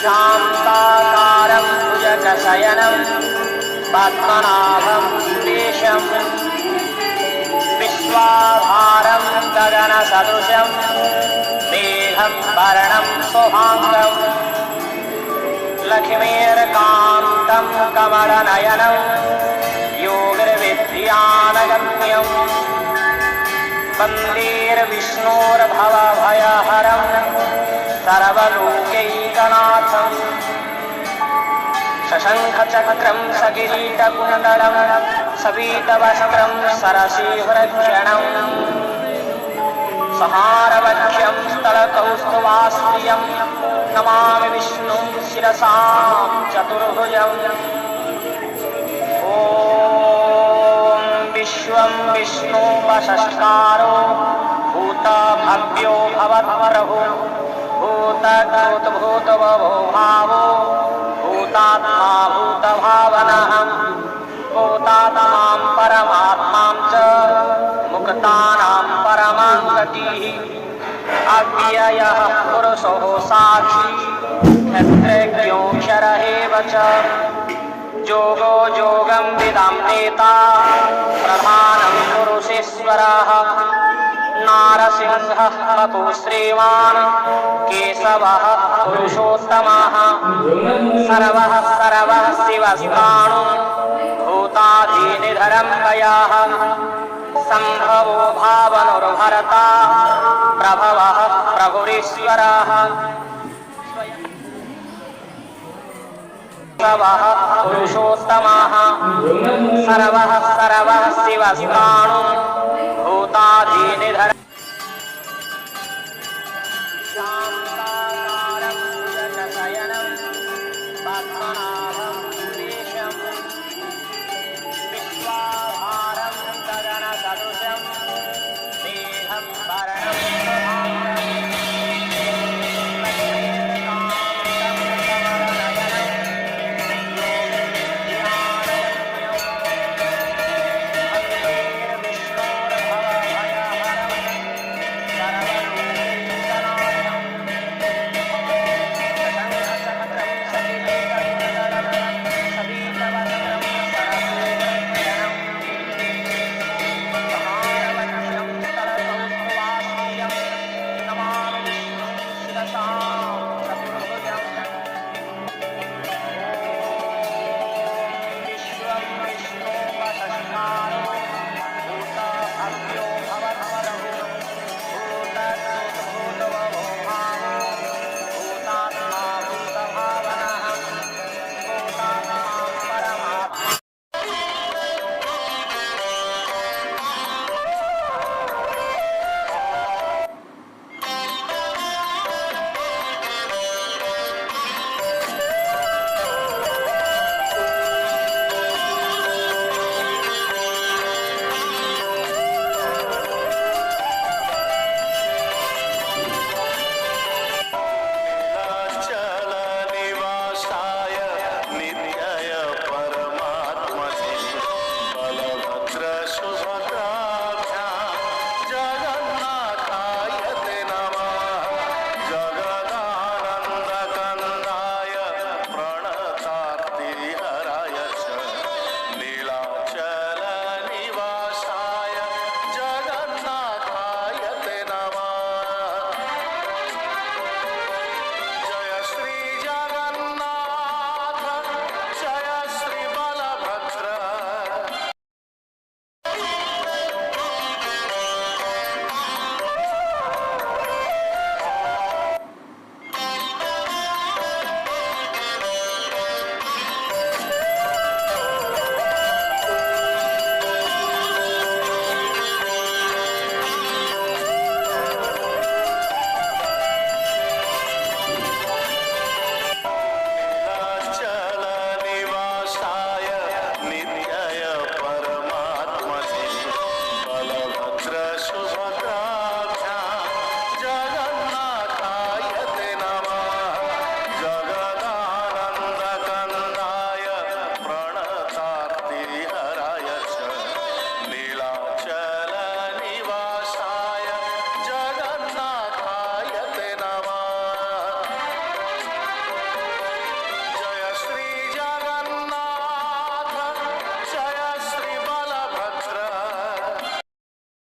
शान्ताकारं भुजगशयनं पद्मनाभं सुरेशं विश्वाधारं गगनसदृशं मेघं वर्णं शुभाङ्गं लक्ष्मीर्कान्तं कमलनयनं योगिर्विद्यानगम्यं वन्देर्विष्णोर्भवभयहरं सर्वलोकैकनाथं शशङ्खचक्रं सकिरीटकुण्डलं सपीतवस्त्रं सरसीवृक्षणं सहारवक्ष्यं स्थलकौस्तुभास्त्रियं नमामि विष्णुं शिरसां चतुर्भुजम् ॐ विश्वं विष्णु वषट्कारो भूतभव्यो भवत्प्रभु भूतभूतभूतभवो भावो भूतात्मा भूतभावनः भूतात्मां परमात्मां च मुक्तानां परमां गतिः अव्ययः पुरुषो साक्षी क्षत्रज्ञोऽक्षर एव च जोगो जोगं विदां नेता प्रधानं पुरुषेश्वरः नारसिंहः वपु श्रीमान् केशवः पुरुषोत्तमः सर्वः सर्वः शिवस्ताणु भूताधिनिधरं वयः सम्भवो भावनुर्भरता प्रभवः प्रभुरीश्वरः पुरुषोत्तमः सर्वः सर्वः शिवस्ताणु भूताधिनिधरं